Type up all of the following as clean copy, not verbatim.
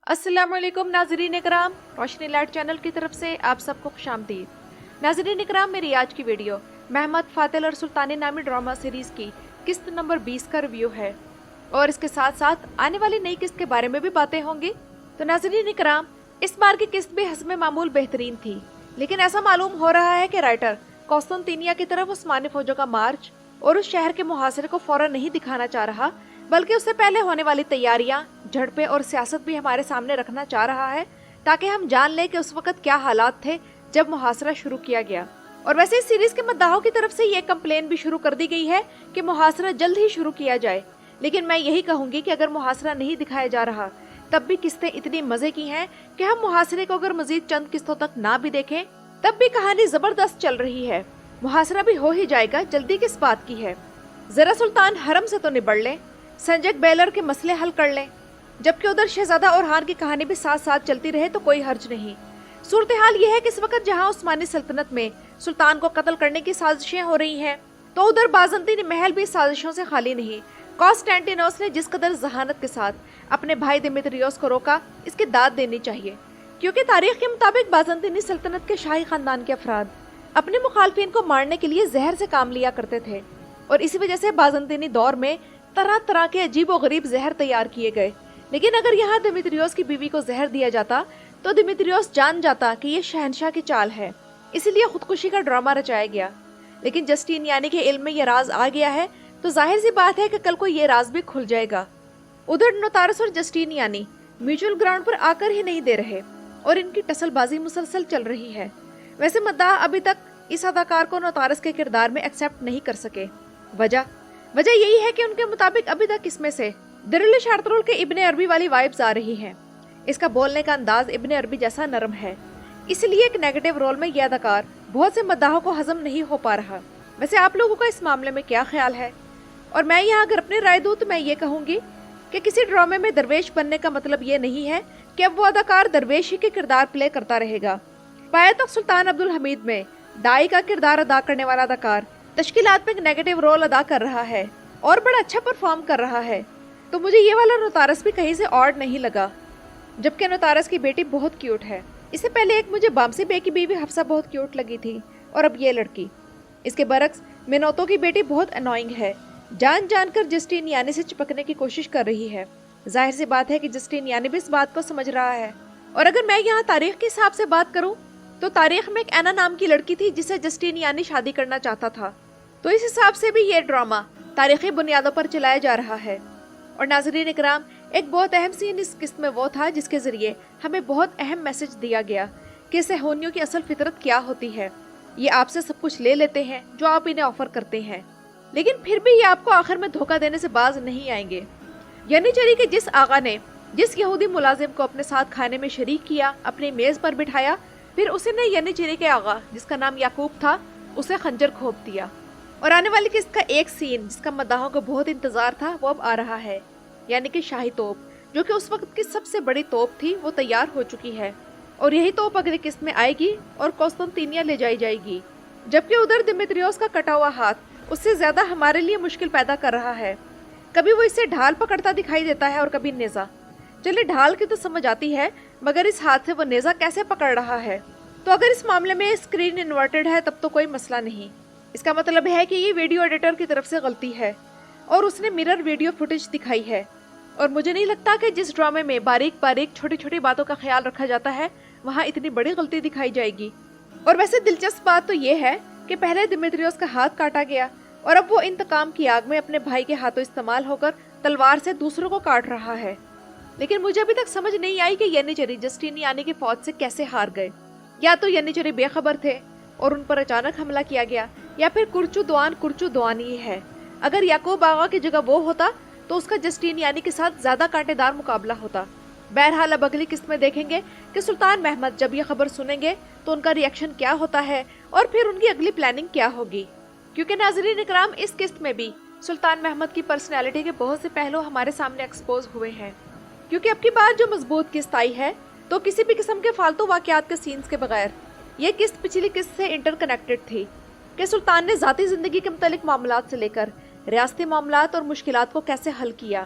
अस्सलामुअलैकुम नाजरीन इकराम, रोशनी light channel की तरफ से आप सबको खुशामदीद। नाजरीन इकराम, मेरी आज की वीडियो महमद फातिल और सुल्तानी नामी ड्रामा सीरीज की किस्त नंबर 20 का रिव्यू है और इसके साथ साथ आने वाली नई किस्त के बारे में भी बातें होंगी। तो नाजरीन इकराम, इस बार की किस्त भी हस्ब मामूल बेहतरीन थी, लेकिन ऐसा मालूम हो रहा है कि राइटर कौस्तुनतीनिया की तरफ उस्मानी फौजों का मार्च और उस शहर के मुहासरे को फौरन नहीं दिखाना चाह रहा, बल्कि उससे पहले होने वाली तैयारियां, झड़पें और सियासत भी हमारे सामने रखना चाह रहा है, ताकि हम जान लें कि उस वक्त क्या हालात थे जब मुहासरा शुरू किया गया। और वैसे इस सीरीज के मद्दाहों की तरफ से ये कंप्लेन भी शुरू कर दी गई है कि मुहासरा जल्द ही शुरू किया जाए, लेकिन मैं यही कहूंगी कि अगर मुहासरा नहीं दिखाया जा रहा तब भी किस्तें इतनी मजे की हैं कि हम मुहासरे को अगर मजीद चंद किस्तों तक ना भी देखें तब भी कहानी जबरदस्त चल रही है। मुहासरा भी हो ही जाएगा, जल्दी किस बात की है। जरा सुल्तान हरम से तो निबड़ लें, संजक बेलर के मसले हल कर लें, जबकि उधर शहजादा और हार की कहानी भी साथ साथ चलती रहे तो कोई हर्ज नहीं। सूरत हाल यह है कि इस वक्त जहां उस्मानी सल्तनत में सुल्तान को कत्ल करने की साजिशें हो रही हैं, तो उधर बाज़ंतीन महल भी साजिशों से खाली नहीं। कॉन्स्टेंटिनोस ने जिस कदर जहानत के साथ अपने भाई दिमित्रियोस को रोका, इसकी दाद देनी चाहिए, क्योंकि तारीख के मुताबिक बाज़ंतीनी सल्तनत के शाही खानदान के अफराद अपने मुखालफिन को मारने के लिए जहर से काम लिया करते थे, और इसी वजह से बाज़ंतीनी दौर में तरह तरह के अजीब और गरीब जहर तैयार किए गए। लेकिन अगर यहाँ दिमित्रियोस की बीवी को जहर दिया जाता तो दिमित्रियोस जान जाता कि ये शहनशाह की चाल है, इसीलिए खुदकुशी का ड्रामा रचाया गया। लेकिन जस्टिनियानी के इल्म में ये राज आ गया है, तो जाहिर सी बात है कि कल को ये राज भी खुल जाएगा। उधर नोतारस और जस्टिनियानी म्यूचुअल ग्राउंड पर आकर ही नहीं दे रहे और इनकी टसलबाजी मुसलसल चल रही है। वैसे मद्दाह अभी तक इस अदाकार को नोतारस के किरदार में एक्सेप्ट नहीं कर सके। वजह यही है कि उनके मुताबिक अभी तक इसमें से दिरिल शार्तरुल के इब्ने अरबी वाली वाइब्स आ रही हैं। इसका बोलने का अंदाज इब्ने अरबी जैसा नरम है, इसलिए एक नेगेटिव रोल में यह अदाकार बहुत से मद्दाहों को हजम नहीं हो पा रहा। वैसे आप लोगों का इस मामले में क्या ख्याल है? और मैं यहाँ अगर अपनी राय दूँ तो मैं ये कहूँगी कि किसी ड्रामे में दरवेश बनने का मतलब ये नहीं है कि अब वो अदाकार दरवेश ही के किरदार प्ले करता रहेगा। पाया तक सुल्तान अब्दुल हमीद में दाई का किरदार अदा करने वाला अदाकार तश्कीलात में एक नेगेटिव रोल अदा कर रहा है और बड़ा अच्छा परफॉर्म कर रहा है, तो मुझे ये वाला नोतारस भी कहीं से ऑड नहीं लगा। जबकि नोतारस की बेटी बहुत क्यूट है। इससे पहले एक मुझे बामसी बे की बीवी हफ्सा बहुत क्यूट लगी थी, और अब ये लड़की। इसके बरक्स मिनोतो की बेटी बहुत अनोइंग है, जान जानकर जस्टिनियानी से चिपकने की कोशिश कर रही है। जाहिर सी बात है कि जस्टिनियानी भी इस बात को समझ रहा है। और अगर मैं यहाँ तारीख के हिसाब से बात करूँ तो तारीख में एक एना नाम की लड़की थी जिसे जस्टिनियानी शादी करना चाहता था, तो इस हिसाब से भी ये ड्रामा तारीखी बुनियादों पर चलाया जा रहा है। और नाजरीन इकराम, एक बहुत अहम सीन इस किस्त में वो था जिसके जरिए हमें बहुत अहम मैसेज दिया गया कि सहूनियों की असल फितरत क्या होती है। ये आपसे सब कुछ ले लेते हैं जो आप इन्हें ऑफर करते हैं, लेकिन फिर भी ये आपको आखिर में धोखा देने से बाज नहीं आएंगे। यनीचरी के जिस आगा ने जिस यहूदी मुलाजिम को अपने साथ खाने में शरीक किया, अपनी मेज पर बिठाया, फिर उसी ने यनीचरी के आगा जिसका नाम याकूब था उसे खंजर खोप दिया। और आने वाली किस्त का एक सीन जिसका मद्दाहों को बहुत इंतजार था वो अब आ रहा है, यानी कि शाही तोप, जो कि उस वक्त की सबसे बड़ी तोप थी, वो तैयार हो चुकी है और यही तोप अगली किस्त में आएगी और कौस्तुनतीनिया ले जाई जाएगी। जबकि उधर दिमित्रियोस का कटा हुआ हाथ उससे ज्यादा हमारे लिए मुश्किल पैदा कर रहा है। कभी वो इससे ढाल पकड़ता दिखाई देता है और कभी नेजा। चलिए ढाल की तो समझ आती है, मगर इस हाथ से वो नेजा कैसे पकड़ रहा है? तो अगर इस मामले में स्क्रीन इन्वर्टेड है तब तो कोई मसला नहीं। इसका मतलब है कि ये वीडियो एडिटर की तरफ से गलती है और उसने मिरर वीडियो फुटेज दिखाई है। और मुझे नहीं लगता कि जिस ड्रामे में बारीक बारीक छोटी छोटी बातों का ख्याल रखा जाता है वहाँ इतनी बड़ी गलती दिखाई जाएगी। और वैसे दिलचस्प बात तो ये है कि पहले दिमित्रियोस का हाथ काटा गया और अब वो इंतकाम की आग में अपने भाई के हाथों इस्तेमाल होकर तलवार से दूसरों को काट रहा है। लेकिन मुझे अभी तक समझ नहीं आई कि यनीचरी जस्टिनियानी की फौज से कैसे हार गए। या तो यनीचरी बेखबर थे और उन पर अचानक हमला किया गया, या फिर कुर्चू दुआन ही है। अगर याकूब आगा की जगह वो होता तो उसका जस्टिनियानी के साथ ज्यादा कांटेदार मुकाबला होता। बहरहाल अब अगली किस्त में देखेंगे कि सुल्तान महमद जब ये खबर सुनेंगे तो उनका रिएक्शन क्या होता है और फिर उनकी अगली प्लानिंग क्या होगी। क्योंकि नाजरीन इकराम, इस किस्त में भी सुल्तान महमद की पर्सनैलिटी के बहुत से पहलू हमारे सामने एक्सपोज हुए हैं। क्योंकि अब की बार जो मजबूत किस्त आई है तो किसी भी किस्म के फालतू वाकयात के सीन्स के बगैर ये किस्त पिछली किस्त से इंटरकनेक्टेड थी कि सुल्तान ने ज़ाती ज़िंदगी के मुतालिक मामलात से लेकर रियासती मामलात और मुश्किलात को कैसे हल किया,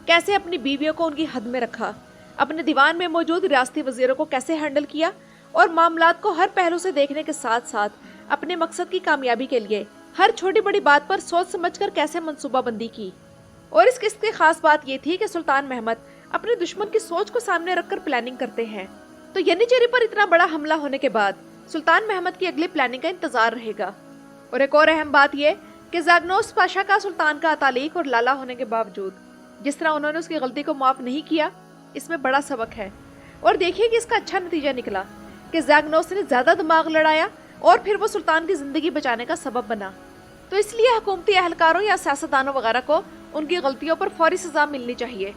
कैसे अपनी बीवियों को उनकी हद में रखा, अपने दीवान में मौजूद रियासती वजीरों को कैसे हैंडल किया और मामलात को हर पहलू से देखने के साथ साथ अपने मकसद की कामयाबी के लिए हर छोटी बड़ी बात पर सोच समझकर कैसे मंसूबाबंदी की। और इस किस्त की खास बात ये थी कि सुल्तान महमद अपने दुश्मन की सोच को सामने रखकर प्लानिंग करते हैं। तो यन्नीचेरी पर इतना बड़ा हमला होने के बाद सुल्तान महमद की अगली प्लानिंग का इंतजार रहेगा। और एक और अहम बात यह कि ज़ागनोस पाशा का सुल्तान का अतालीक और लाला होने के बावजूद जिस तरह उन्होंने उसकी गलती को माफ नहीं किया, इसमें बड़ा सबक है। और देखिए कि इसका अच्छा नतीजा निकला कि ज़ागनोस ने ज्यादा दिमाग लड़ाया और फिर वो सुल्तान की जिंदगी बचाने का सबब बना। तो इसलिए हुकूमती अहलकारों या सियासतदानों वगैरह को उनकी गलतियों पर फौरी सजा मिलनी चाहिए।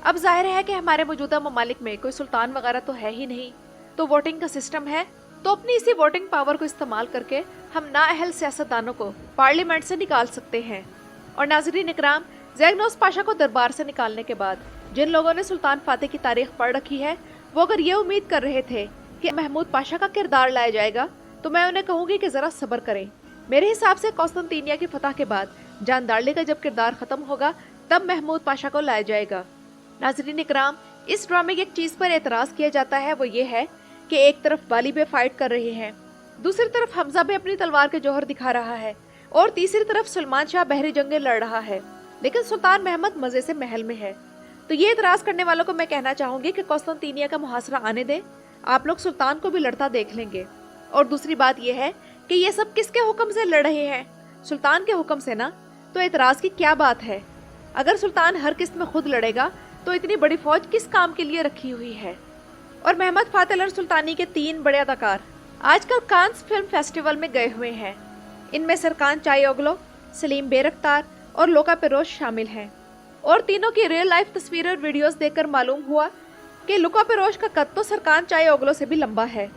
अब जाहिर है कि हमारे मौजूदा ममालिक में कोई सुल्तान वगैरह तो है ही नहीं, तो वोटिंग का सिस्टम है। तो अपनी इसी वोटिंग पावर को इस्तेमाल करके हम नाअहल सियासतदानों को पार्लियामेंट से निकाल सकते हैं। और नाज़रीन इकराम, ज़ागनोस पाशा को दरबार से निकालने के बाद जिन लोगों ने सुल्तान फातेह की तारीख पढ़ रखी है, वो अगर ये उम्मीद कर रहे थे कि महमूद पाशा का किरदार लाया जाएगा, तो मैं उन्हें कहूँगी कि ज़रा सब्र करें। मेरे हिसाब से कौस्तंतीनिया की फतह के बाद जानदारली का जब किरदार ख़त्म होगा, तब महमूद पाशा को लाया जाएगा। नाज़रीन इकराम, इस ड्रामे की एक चीज़ पर एतराज़ किया जाता है, वो ये है कि एक तरफ वाली बे फाइट कर रहे हैं, दूसरी तरफ हमजा बे अपनी तलवार के जौहर दिखा रहा है और तीसरी तरफ सलमान शाह बहरी जंगें लड़ रहा है, लेकिन सुल्तान महमद मज़े से महल में है। तो ये एतराज़ करने वालों को मैं कहना चाहूँगी कि कौस्तंतीनिया का मुहासरा आने दें, आप लोग सुल्तान को भी लड़ता देख लेंगे। और दूसरी बात यह है कि ये सब किसके हुक्म से लड़ रहे हैं? सुल्तान के हुक्म से ना, तो एतराज़ की क्या बात है? अगर सुल्तान हर किस्त में खुद लड़ेगा तो इतनी बड़ी फौज किस काम के लिए रखी हुई है? और महमद फातेह अल सुल्तानी के 3 बड़े अदाकार आजकल कांस फिल्म फेस्टिवल में गए हुए हैं। इनमें सरकान चायोगलो, सलीम बेरख्तार और लोका पेरोश शामिल हैं। और तीनों की रियल लाइफ तस्वीरें और वीडियोस देखकर मालूम हुआ कि लुका पेरोश का कद तो सरकान चायोगलो से भी लंबा है।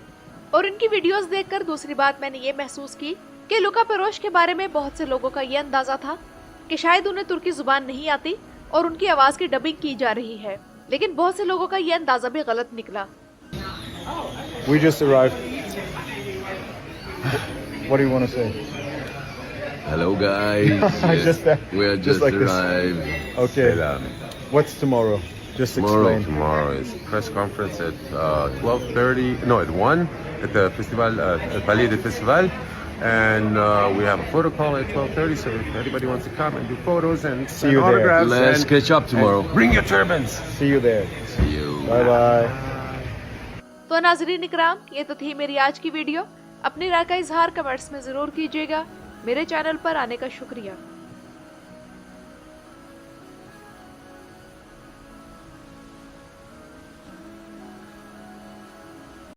और इनकी वीडियोस देखकर दूसरी बात मैंने ये महसूस की कि लुका पेरोश के बारे में बहुत से लोगों का ये अंदाजा था कि शायद उन्हें तुर्की जुबान नहीं आती और उनकी आवाज़ की डबिंग की जा रही है, लेकिन बहुत से लोगों का ये अंदाजा भी गलत निकला। We just arrived. What do you want to say? Hello guys. We are just like arrived. This. Okay. Selam. What's tomorrow? Just explain. Tomorrow is press conference at 12:30. No, at 1 at the festival, Palais de Festival, and we have a photo call at 12:30. So if anybody wants to come and do photos and See sign you there. autographs, Let's and catch up tomorrow. bring your turbans. See you there. See you. Bye bye. तो नाज़रीन इकराम, ये तो थी मेरी आज की video. अपनी राय का इजहार कमेंट्स में ज़रूर कीजिएगा। मेरे चैनल पर आने का शुक्रिया।